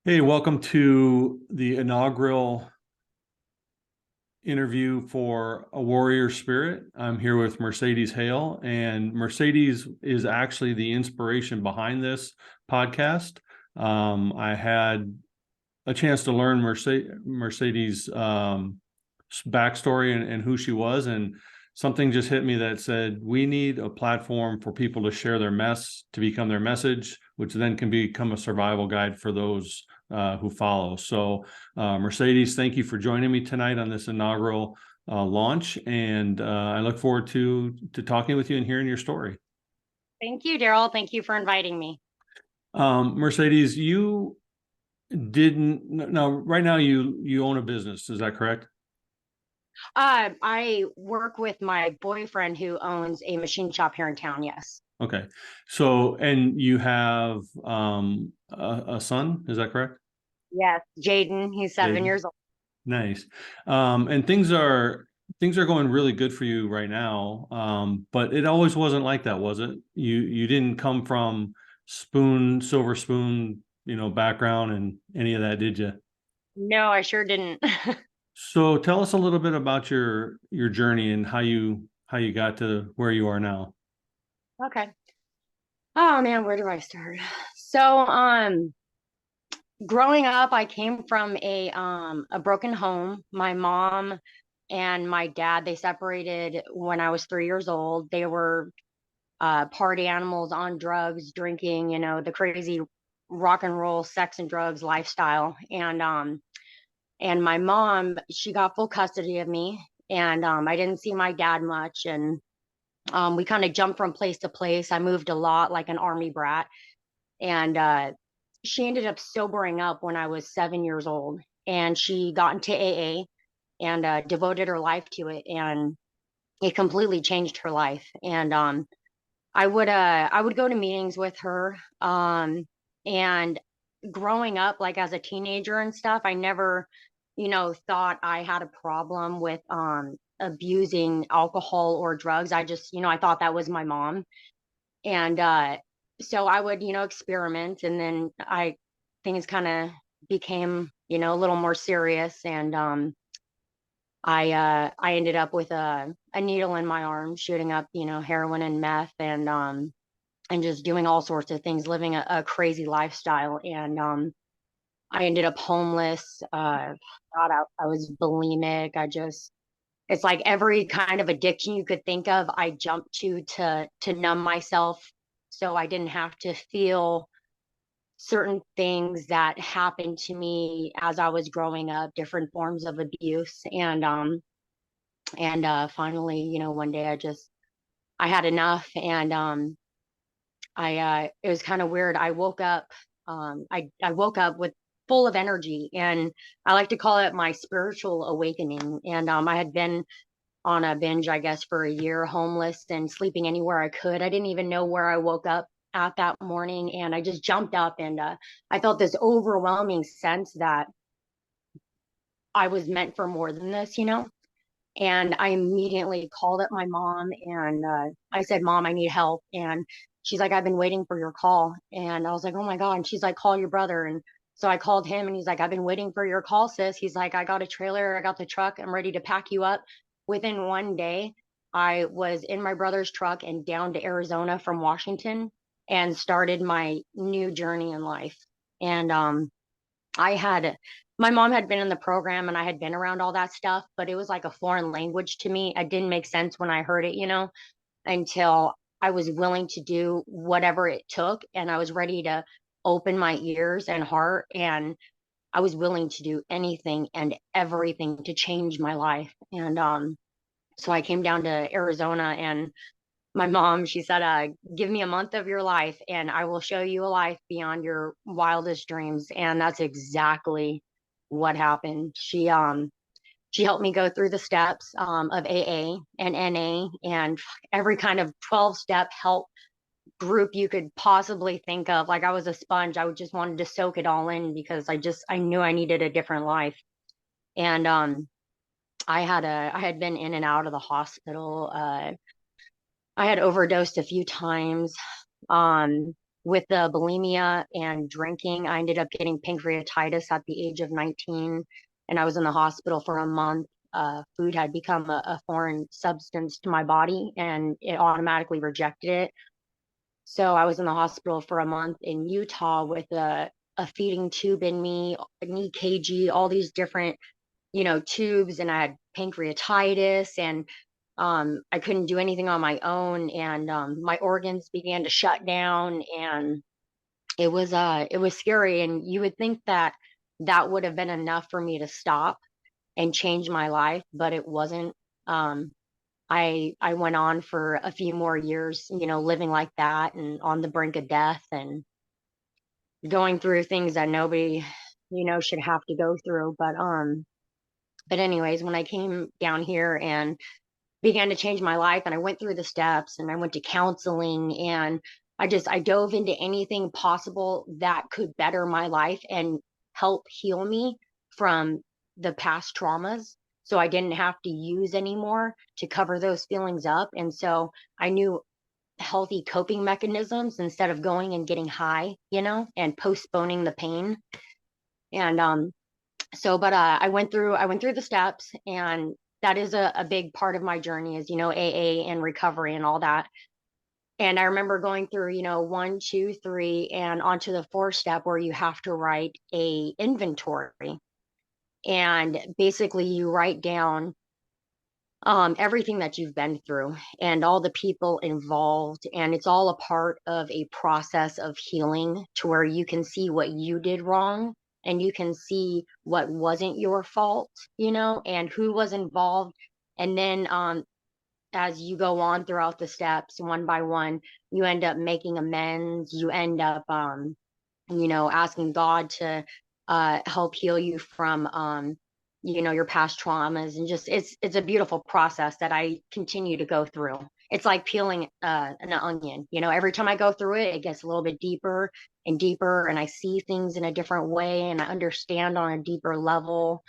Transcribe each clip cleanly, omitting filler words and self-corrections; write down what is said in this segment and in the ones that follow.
Hey, welcome to the inaugural interview for A Warrior Spirit. I'm here with Mercedes Hale, and Mercedes is actually the inspiration behind this podcast. I had a chance to learn Mercedes' backstory and who she was, and something just hit me that said we need a platform for people to share their mess, to become their message, which then can become a survival guide for those who follow. So, Mercedes, thank you for joining me tonight on this inaugural launch, and I look forward to talking with you and hearing your story. Thank you, Daryl. Thank you for inviting me. Mercedes, you didn't no right now you own a business, is that correct? I work with my boyfriend who owns a machine shop here in town. Yes. Okay. So, and you have a son, is that correct? Yes. Jaden, he's Yeah. 7 years old. Nice. And things are going really good for you right now. But it always wasn't like that, was it? You didn't come from silver spoon, background and any of that, did you? No, I sure didn't. So tell us a little bit about your journey and how you got to where you are now. Okay. Oh man, where do I start? So, growing up, I came from a broken home. My mom and my dad, they separated when I was 3 years old. They were party animals on drugs, drinking, the crazy rock and roll, sex and drugs lifestyle. And my mom, she got full custody of me, and I didn't see my dad much, and we kind of jumped from place to place. I moved a lot, like an army brat, and she ended up sobering up when I was 7 years old, and she got into AA and devoted her life to it, and it completely changed her life. And I would go to meetings with her. And growing up, like as a teenager and stuff, I never, thought I had a problem with abusing alcohol or drugs. I just, I thought that was my mom. And so I would, experiment, and then I things kind of became, a little more serious. And I ended up with a needle in my arm, shooting up, heroin and meth, and just doing all sorts of things, living a crazy lifestyle. And I ended up homeless. God, I was bulimic. It's like every kind of addiction you could think of, I jumped to numb myself, so I didn't have to feel certain things that happened to me as I was growing up, different forms of abuse. And finally, one day I had enough. And it was kind of weird. I woke up with full of energy, and I like to call it my spiritual awakening. And I had been on a binge, I guess, for a year, homeless and sleeping anywhere I could. I didn't even know where I woke up at that morning, and I just jumped up, and I felt this overwhelming sense that I was meant for more than this. And I immediately called up my mom, and I said, "Mom, I need help." And she's like, "I've been waiting for your call." And I was like, "Oh my God." And she's like, "Call your brother." And so I called him, and he's like, "I've been waiting for your call, sis." He's like, "I got a trailer, I got the truck, I'm ready to pack you up." Within one day, I was in my brother's truck and down to Arizona from Washington, and started my new journey in life. And I had my mom had been in the program, and I had been around all that stuff, but it was like a foreign language to me. It didn't make sense when I heard it, until I was willing to do whatever it took, and I was ready to open my ears and heart, and I was willing to do anything and everything to change my life. And so I came down to Arizona, and my mom, she said, "Give me a month of your life and I will show you a life beyond your wildest dreams." And that's exactly what happened. She helped me go through the steps of AA and NA, and every kind of 12-step help group you could possibly think of. Like, I was a sponge. I would just wanted to soak it all in, because I knew I needed a different life. And I had been in and out of the hospital. I had overdosed a few times. with the bulimia and drinking, I ended up getting pancreatitis at the age of 19, and I was in the hospital for a month. Food had become a foreign substance to my body, and it automatically rejected it. So I was in the hospital for a month in Utah with a feeding tube in me, an EKG, all these different, tubes, and I had pancreatitis, and I couldn't do anything on my own, and my organs began to shut down, and it was scary. And you would think that that would have been enough for me to stop and change my life, but it wasn't. Um, I went on for a few more years, living like that and on the brink of death and going through things that nobody, should have to go through. But anyways, when I came down here and began to change my life, and I went through the steps and I went to counseling, and I dove into anything possible that could better my life and help heal me from the past traumas, so I didn't have to use anymore to cover those feelings up. And so I knew healthy coping mechanisms instead of going and getting high, and postponing the pain. And but I went through the steps, and that is a big part of my journey is, AA and recovery and all that. And I remember going through, one, two, three, and onto the fourth step where you have to write a inventory. And basically you write down everything that you've been through and all the people involved. And it's all a part of a process of healing to where you can see what you did wrong, and you can see what wasn't your fault, and who was involved. And then as you go on throughout the steps, one by one, you end up making amends. You end up, asking God to help heal you from your past traumas. And just it's a beautiful process that I continue to go through. It's like peeling an onion. Every time I go through it, it gets a little bit deeper and deeper, and I see things in a different way, and I understand on a deeper level.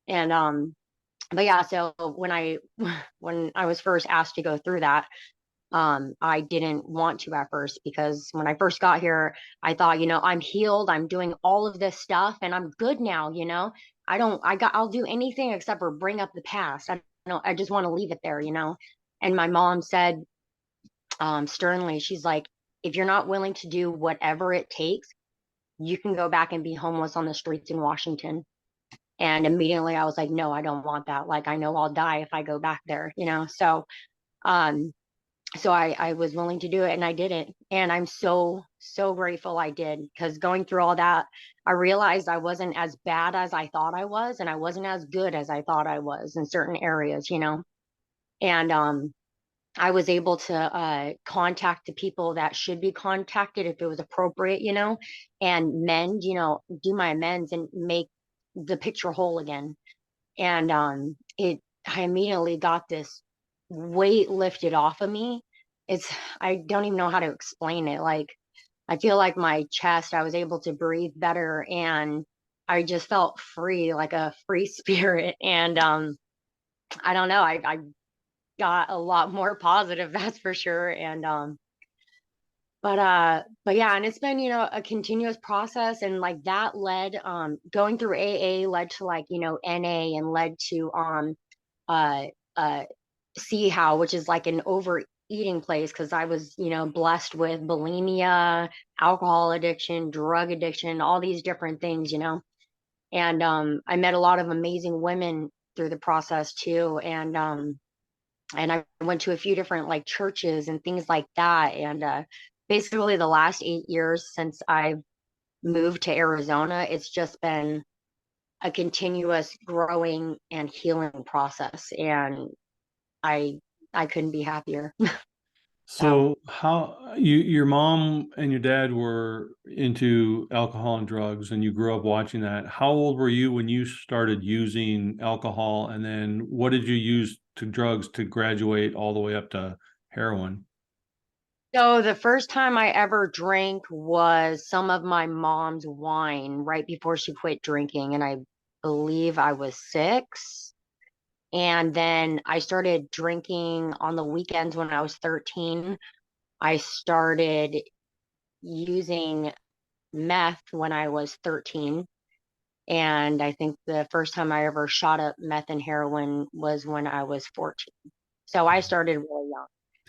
And but yeah, so when I was first asked to go through that, I didn't want to at first, because when I first got here, I thought, I'm healed, I'm doing all of this stuff, and I'm good now. I'll do anything except for bring up the past. I just want to leave it there. And my mom said, sternly, she's like, if you're not willing to do whatever it takes, you can go back and be homeless on the streets in Washington. And immediately I was like, no, I don't want that. Like, I know I'll die if I go back there. Um, so I was willing to do it, and I did it. And I'm so, so grateful I did, because going through all that, I realized I wasn't as bad as I thought I was, and I wasn't as good as I thought I was in certain areas. And I was able to contact the people that should be contacted if it was appropriate, and mend, do my amends and make the picture whole again. And I immediately got this weight lifted off of me. I don't even know how to explain it. Like, I feel like my chest, I was able to breathe better, and I just felt free, like a free spirit. And I don't know, I got a lot more positive, that's for sure. And but yeah, and it's been, a continuous process. And like that led, going through AA led to, like, NA, and led to uh uh how, which is like an overeating place, because I was, blessed with bulimia, alcohol addiction, drug addiction, all these different things. And I met a lot of amazing women through the process too. And I went to a few different, like, churches and things like that. And basically the last 8 years since I've moved to Arizona, it's just been a continuous growing and healing process. And I I couldn't be happier. So So how your mom and your dad were into alcohol and drugs, and you grew up watching that. How old were you when you started using alcohol, and then what did you use to drugs to graduate all the way up to heroin? so the first time I ever drank was some of my mom's wine right before she quit drinking, and I believe I was 6. And then I started drinking on the weekends when I was 13. I started using meth when I was 13. And I think the first time I ever shot up meth and heroin was when I was 14. So I started really young.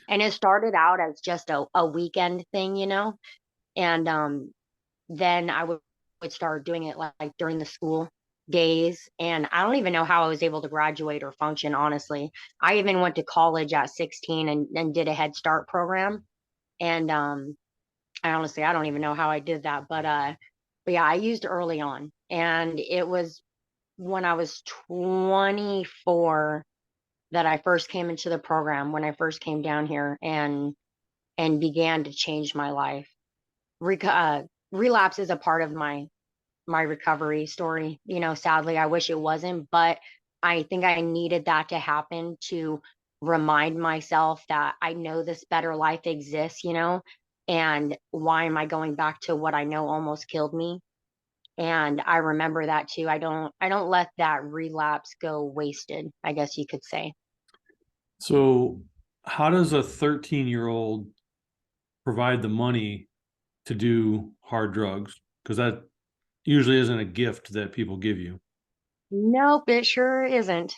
And it started out as just a weekend thing, and then I would start doing it like during the school days. And I don't even know how I was able to graduate or function, honestly. I even went to college at 16 and did a Head Start program. And I don't even know how I did that, but yeah, I used early on. And it was when I was 24 that I first came into the program, when I first came down here and began to change my life. Relapse is a part of my recovery story. Sadly, I wish it wasn't, but I think I needed that to happen to remind myself that I know this better life exists, and why am I going back to what I know almost killed me? And I remember that too. I don't let that relapse go wasted, I guess you could say. So how does a 13-year-old provide the money to do hard drugs? Because that usually isn't a gift that people give you. Nope, it sure isn't.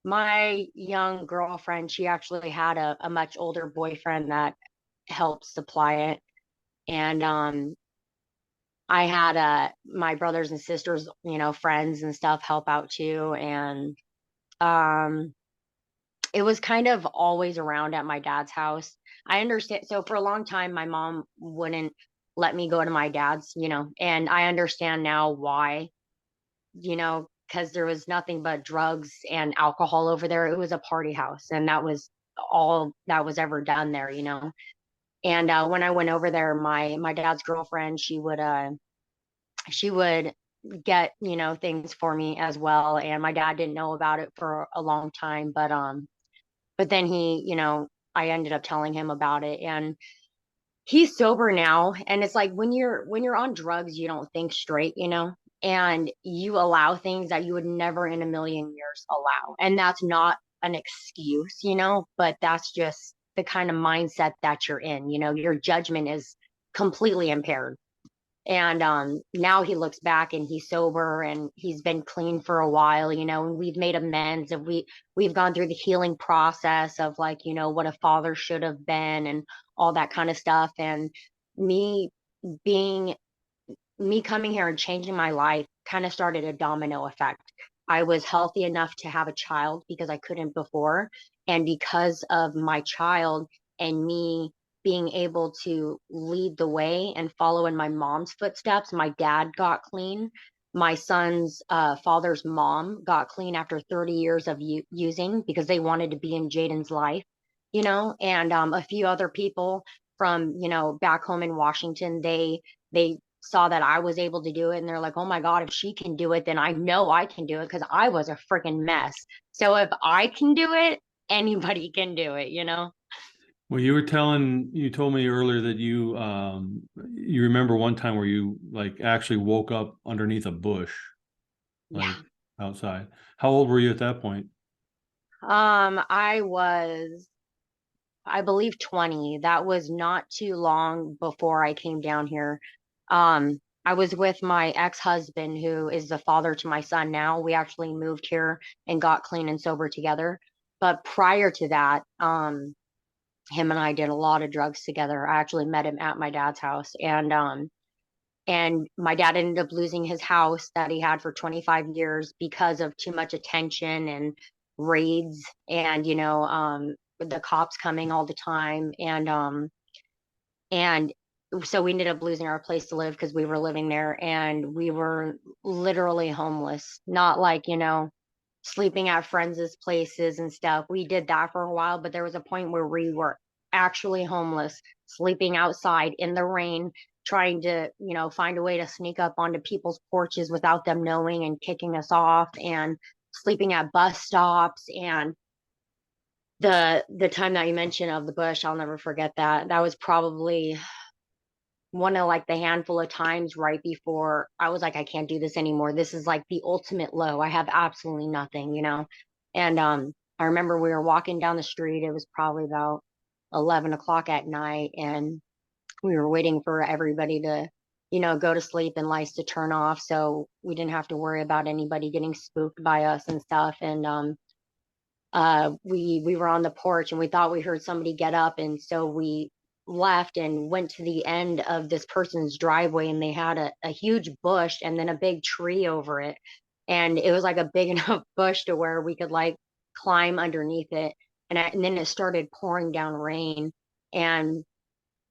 My young girlfriend, she actually had a much older boyfriend that helped supply it. And I had my brothers and sisters, friends and stuff help out too. And um it was kind of always around at my dad's house. I understand. So for a long time, my mom wouldn't let me go to my dad's, and I understand now why, because there was nothing but drugs and alcohol over there. It was a party house, and that was all that was ever done there, And when I went over there, my dad's girlfriend, she would get, things for me as well. And my dad didn't know about it for a long time, but then I ended up telling him about it, and he's sober now. And it's like when you're on drugs, you don't think straight, and you allow things that you would never in a million years allow. And that's not an excuse, but that's just the kind of mindset that you're in. Your judgment is completely impaired. And now he looks back and he's sober and he's been clean for a while, and we've made amends, and we've gone through the healing process of, like, what a father should have been and all that kind of stuff. And me being me coming here and changing my life kind of started a domino effect. I was healthy enough to have a child because I couldn't before. And because of my child and me being able to lead the way and follow in my mom's footsteps, my dad got clean. My son's father's mom got clean after 30 years of using because they wanted to be in Jaden's life, and a few other people from, back home in Washington, they saw that I was able to do it, and they're like, "Oh my God, if she can do it, then I know I can do it because I was a freaking mess. So if I can do it, anybody can do it." Well, you told me earlier that you remember one time where you like actually woke up underneath a bush, Yeah. like outside. How old were you at that point? I was, I believe, 20. That was not too long before I came down here. I was with my ex-husband, who is the father to my son now. We actually moved here and got clean and sober together. But prior to that, him and I did a lot of drugs together. I actually met him at my dad's house, and my dad ended up losing his house that he had for 25 years because of too much attention and raids, and the cops coming all the time. And so we ended up losing our place to live because we were living there, and we were literally homeless. Not like, sleeping at friends' places and stuff. We did that for a while, but there was a point where we were actually homeless, sleeping outside in the rain, trying to, find a way to sneak up onto people's porches without them knowing and kicking us off, and sleeping at bus stops. And the time that you mentioned of the bush, I'll never forget that. That was probably one of, like, the handful of times right before I was like, I can't do this anymore. This is like the ultimate low. I have absolutely nothing. And I remember we were walking down the street. It was probably about 11 o'clock at night, and we were waiting for everybody to, go to sleep and lights to turn off, so we didn't have to worry about anybody getting spooked by us and stuff. And we were on the porch and we thought we heard somebody get up, and so we left and went to the end of this person's driveway, and they had a huge bush and then a big tree over it, and it was like a big enough bush to where we could like climb underneath it. And then it started pouring down rain, and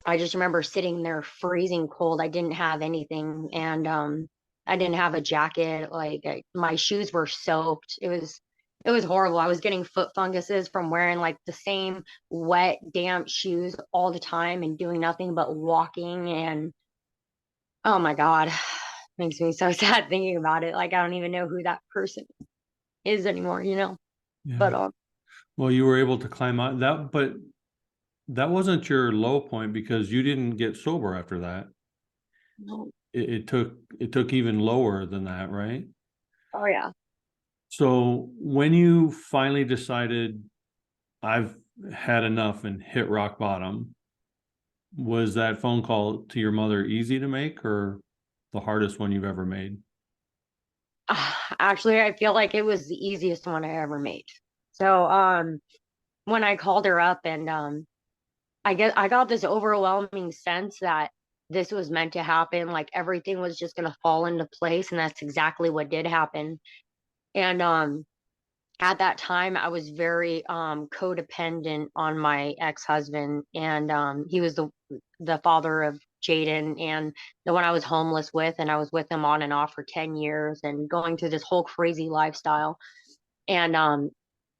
I just remember sitting there freezing cold. I didn't have anything, and I didn't have a jacket. Like my shoes were soaked. It was horrible. I was getting foot funguses from wearing like the same wet, damp shoes all the time and doing nothing but walking. And oh my God, makes me so sad thinking about it. Like I don't even know who that person is anymore. Yeah. But Well, you were able to climb out that, but that wasn't your low point because you didn't get sober after that. no. It took even lower than that, right? Oh yeah. So when you finally decided I've had enough and hit rock bottom, was that phone call to your mother easy to make or the hardest one you've ever made? Actually, I feel like it was the easiest one I ever made. So, when I called her up, and I got this overwhelming sense that this was meant to happen, like everything was just gonna fall into place, and that's exactly what did happen. And at that time I was very codependent on my ex-husband, and he was the father of Jaden, and the one I was homeless with, and I was with him on and off for 10 years and going through this whole crazy lifestyle. And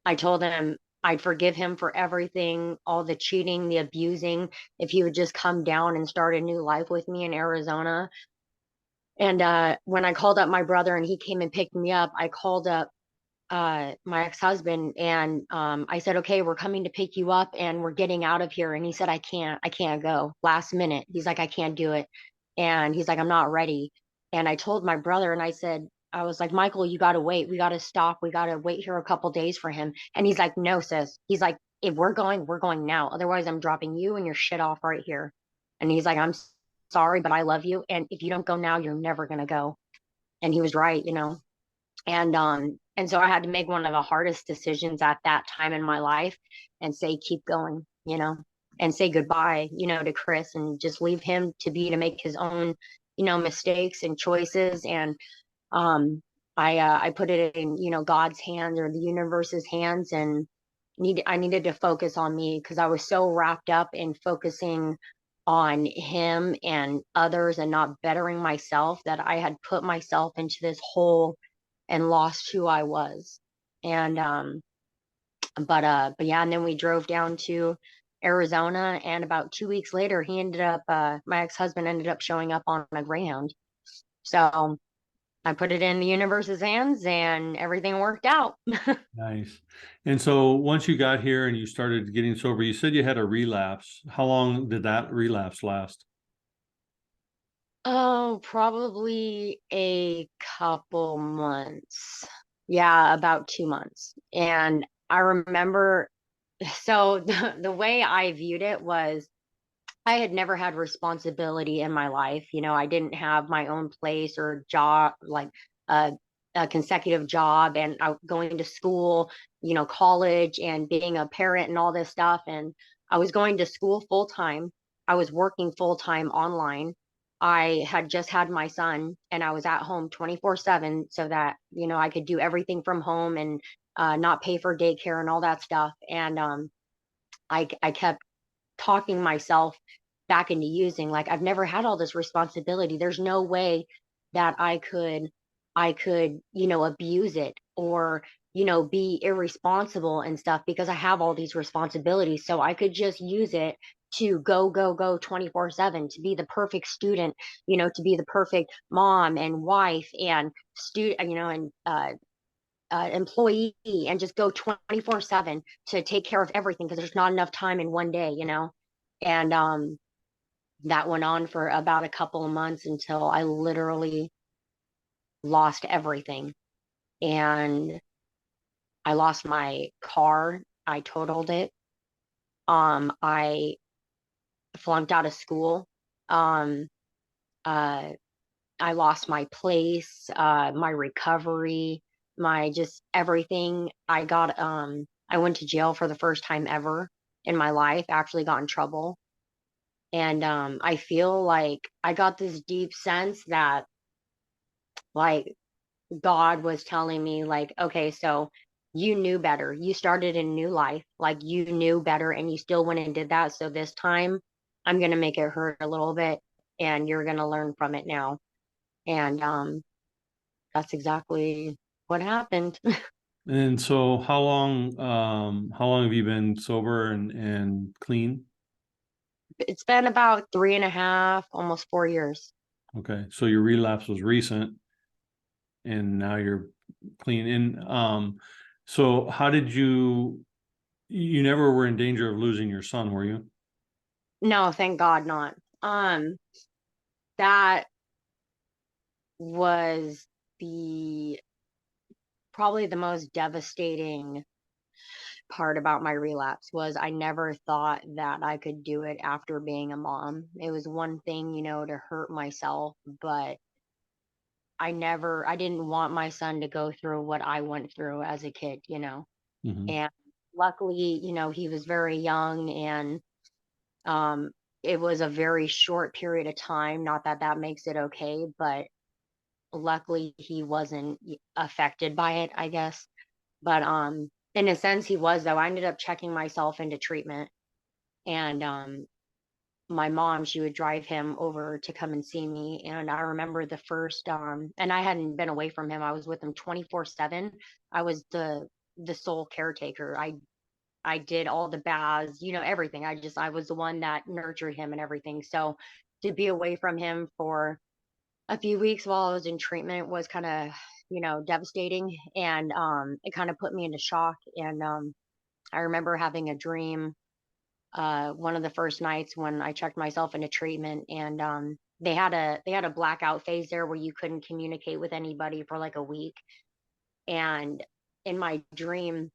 I told him I'd forgive him for everything, all the cheating, the abusing, if he would just come down and start a new life with me in Arizona. And when I called up my brother and he came and picked me up, I called up my ex-husband, and I said, okay, we're coming to pick you up and we're getting out of here. And he said, I can't go last minute. He's like, I can't do it. And he's like, I'm not ready. And I told my brother, and I was like, Michael, you got to wait. We got to stop. We got to wait here a couple days for him. And he's like, no, sis. He's like, if we're going now. Otherwise, I'm dropping you and your shit off right here. And he's like, sorry, but I love you. And if you don't go now, you're never going to go. And he was right. And so I had to make one of the hardest decisions at that time in my life and say keep going, and say goodbye, to Chris, and just leave him to make his own, mistakes and choices. And um I put it in, God's hands or the universe's hands, and I needed to focus on me because I was so wrapped up in focusing on him and others and not bettering myself that I had put myself into this hole and lost who I was. And but yeah, and then we drove down to Arizona, and about 2 weeks later my ex-husband ended up showing up on a Greyhound. So I put it in the universe's hands and everything worked out. Nice. And so once you got here and you started getting sober, you said you had a relapse. How long did that relapse last? Oh, probably a couple months. Yeah, about 2 months. And I remember, so the way I viewed it was I had never had responsibility in my life. I didn't have my own place or job, like a, a consecutive job, and going to school, college and being a parent and all this stuff. And I was going to school full time. I was working full time online. I had just had my son, and I was at home 24/7 so that, I could do everything from home and not pay for daycare and all that stuff. And I kept talking myself back into using, like I've never had all this responsibility. There's no way that I could abuse it or be irresponsible and stuff because I have all these responsibilities. So I could just use it to go 24/7, to be the perfect student, to be the perfect mom and wife and student, and employee, and just go 24/7 to take care of everything because there's not enough time in one day. And that went on for about a couple of months until I literally lost everything. And I lost my car. I totaled it. I flunked out of school. Um, uh, I lost my place, my recovery, my just everything. I went to jail for the first time ever in my life, actually got in trouble. And I feel like I got this deep sense that like God was telling me like, okay, so you knew better. You started a new life. Like you knew better and you still went and did that. So this time I'm going to make it hurt a little bit and you're going to learn from it now. And that's exactly what happened. And so how long have you been sober and clean? It's been about 3.5, almost 4 years. Okay, so your relapse was recent and now you're clean. And so how did you never were in danger of losing your son, were you? No, thank God not. That was the probably the most devastating part about my relapse was I never thought that I could do it after being a mom. It was one thing, to hurt myself, but I didn't want my son to go through what I went through as a kid. Mhm. And luckily, he was very young and um it was a very short period of time, not that that makes it okay, but luckily he wasn't affected by it, I guess. But in a sense he was though. I ended up checking myself into treatment and my mom, she would drive him over to come and see me. And I remember the first and I hadn't been away from him. I was with him 24/7. I was the sole caretaker. I did all the baths, everything. I was the one that nurtured him and everything. So to be away from him for a few weeks while I was in treatment was kind of, devastating. And it kind of put me into shock. And I remember having a dream one of the first nights when I checked myself into treatment, and they had a blackout phase there where you couldn't communicate with anybody for like a week. And in my dream,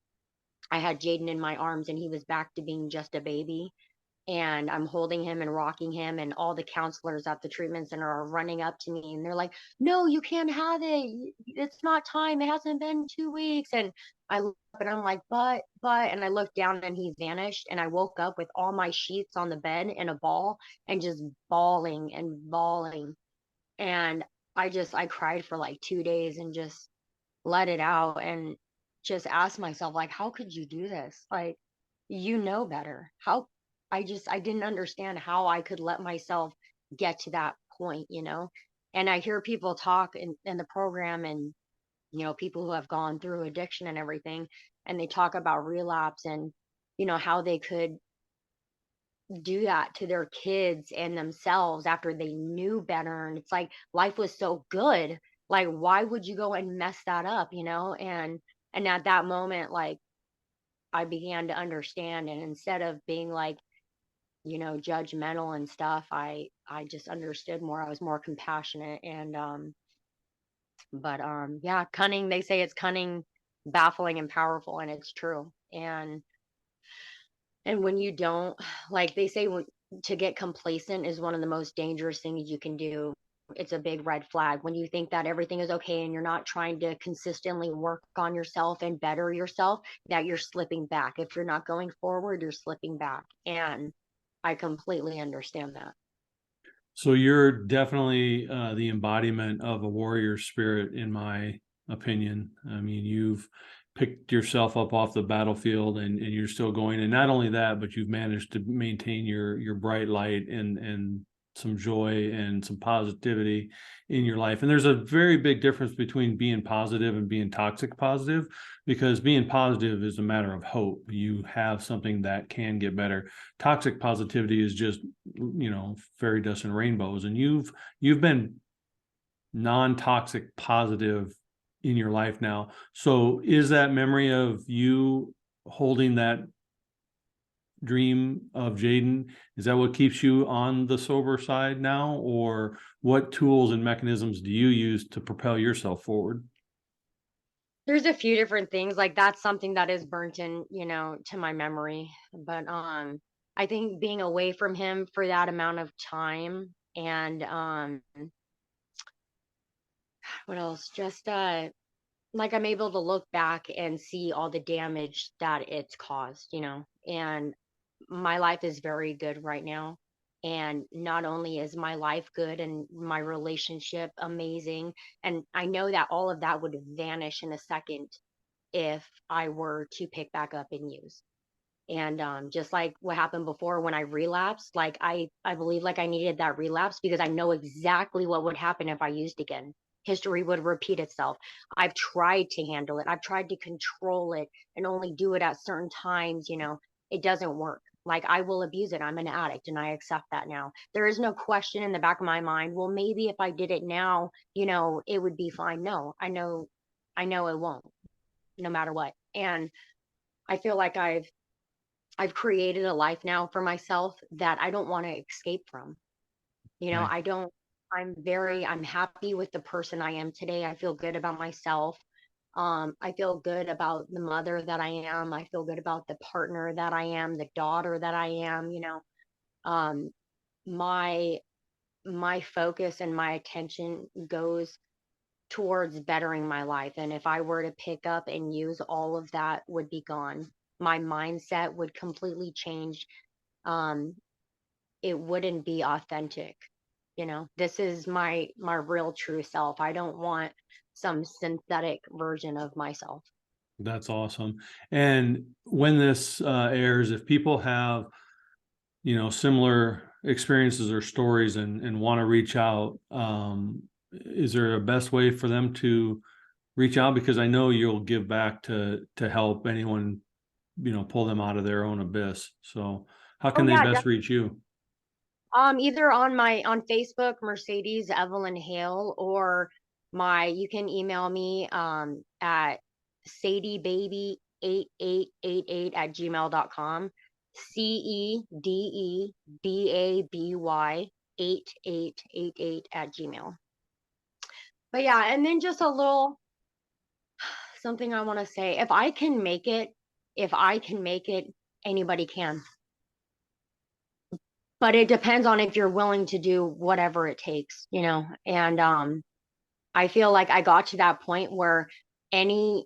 I had Jaden in my arms and he was back to being just a baby. And I'm holding him and rocking him, and all the counselors at the treatment center are running up to me and they're like, "No, you can't have it. It's not time. It hasn't been 2 weeks." And I look up and I'm like, and I looked down and he vanished. And I woke up with all my sheets on the bed in a ball and just bawling and bawling. And I cried for like 2 days and just let it out and just asked myself, like, how could you do this? Like, you know better. I didn't understand how I could let myself get to that point. And I hear people talk in the program and, people who have gone through addiction and everything, and they talk about relapse and, how they could do that to their kids and themselves after they knew better. And it's like life was so good. Like, why would you go and mess that up? And at that moment, like I began to understand. And instead of being like, judgmental and stuff, I just understood more. I was more compassionate. And but yeah, cunning, they say it's cunning, baffling, and powerful, and it's true. And when you don't, like they say, to get complacent is one of the most dangerous things you can do. It's a big red flag when you think that everything is okay and you're not trying to consistently work on yourself and better yourself, that you're slipping back. If you're not going forward, you're slipping back. And I completely understand that. So you're definitely the embodiment of a warrior spirit, in my opinion. I mean, you've picked yourself up off the battlefield and you're still going. And not only that, but you've managed to maintain your bright light and some joy and some positivity in your life. And there's a very big difference between being positive and being toxic positive, because being positive is a matter of hope. You have something that can get better. Toxic positivity is just, fairy dust and rainbows. And you've been non-toxic positive in your life now. So is that memory of you holding that dream of Jaden, is that what keeps you on the sober side now? Or what tools and mechanisms do you use to propel yourself forward? There's a few different things, like, that's something that is burnt in, to my memory, but, I think being away from him for that amount of time and, what else? Just, like, I'm able to look back and see all the damage that it's caused, and my life is very good right now. And not only is my life good and my relationship amazing, and I know that all of that would vanish in a second if I were to pick back up and use. And just like what happened before when I relapsed, like I believe like I needed that relapse because I know exactly what would happen if I used again. History would repeat itself. I've tried to handle it. I've tried to control it and only do it at certain times, it doesn't work. Like I will abuse it. I'm an addict and I accept that now. There is no question in the back of my mind, well, maybe if I did it now, it would be fine. No, I know it won't, no matter what. And I feel like I've created a life now for myself that I don't want to escape from. Right. I don't, I'm happy with the person I am today. I feel good about myself. I feel good about the mother that I am. I feel good about the partner that I am, the daughter that I am, um, my, my focus and my attention goes towards bettering my life. And if I were to pick up and use, all of that would be gone. My mindset would completely change. Um, it wouldn't be authentic. This is my real true self. I don't want some synthetic version of myself. That's awesome. And when this airs, if people have, similar experiences or stories and want to reach out, is there a best way for them to reach out? Because I know you'll give back to help anyone, pull them out of their own abyss. So how Oh can they yeah, best reach you? either on Facebook, Mercedes Evelyn Hale, or you can email me at sadiebaby8888 at gmail.com. CEDEBABY 8888 at Gmail. But yeah, and then just a little something I want to say. If I can make it, anybody can. But it depends on if you're willing to do whatever it takes, And I feel like I got to that point where any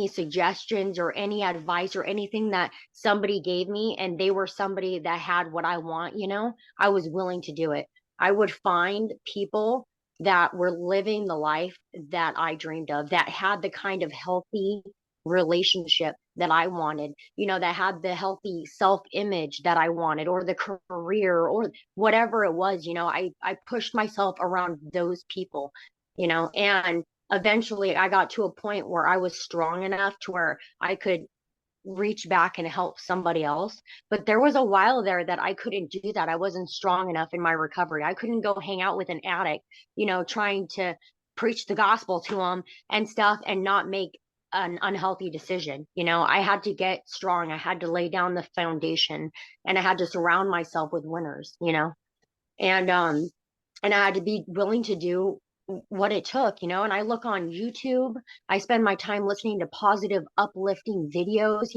suggestions or any advice or anything that somebody gave me and they were somebody that had what I want, I was willing to do it. I would find people that were living the life that I dreamed of, that had the kind of healthy relationship that I wanted, that had the healthy self-image that I wanted, or the career or whatever it was, I pushed myself around those people, and eventually I got to a point where I was strong enough to where I could reach back and help somebody else. But there was a while there that I couldn't do that. I wasn't strong enough in my recovery. I couldn't go hang out with an addict, trying to preach the gospel to them and stuff and not make an unhealthy decision. I had to get strong. I had to lay down the foundation and I had to surround myself with winners, and I had to be willing to do what it took, and I look on YouTube. I spend my time listening to positive, uplifting videos,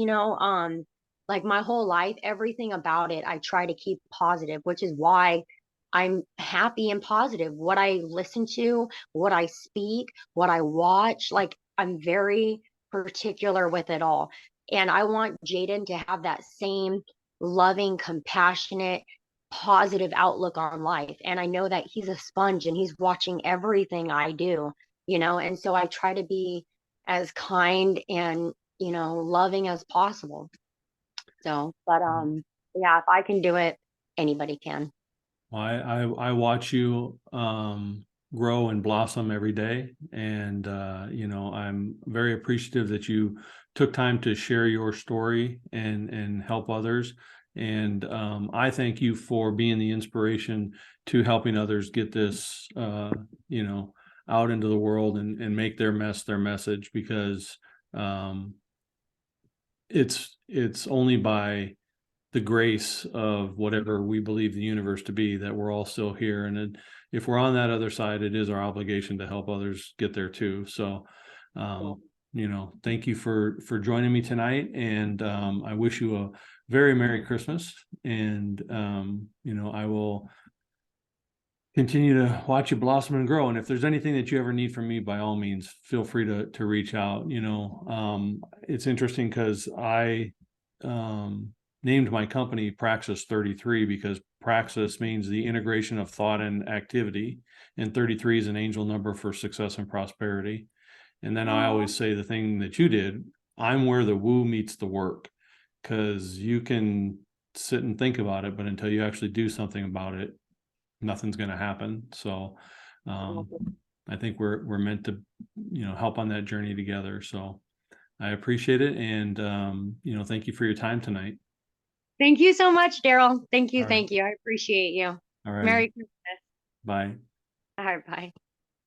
like my whole life, everything about it, I try to keep positive, which is why I'm happy and positive. What I listen to, what I speak, what I watch, like I'm very particular with it all. And I want Jaden to have that same loving, compassionate, positive outlook on life. And I know that he's a sponge and he's watching everything I do, and so I try to be as kind and, loving as possible. So, but yeah, if I can do it, anybody can. I watch you grow and blossom every day, and I'm very appreciative that you took time to share your story and help others. And I thank you for being the inspiration to helping others get this out into the world and make their mess their message, because um, it's only by the grace of whatever we believe the universe to be that we're all still here. And if we're on that other side, it is our obligation to help others get there too. So Cool. thank you for joining me tonight. And I wish you a very Merry Christmas. And I will continue to watch you blossom and grow. And if there's anything that you ever need from me, by all means, feel free to reach out. It's interesting because I named my company Praxis 33 because Praxis means the integration of thought and activity, and 33 is an angel number for success and prosperity. And then I always say the thing that you did, I'm where the woo meets the work, because you can sit and think about it, but until you actually do something about it, nothing's going to happen. So I think we're meant to, help on that journey together. So I appreciate it. And, thank you for your time tonight. Thank you so much, Daryl. Thank you. All right. Thank you. I appreciate you. All right. Merry Christmas. Bye. All right. Bye.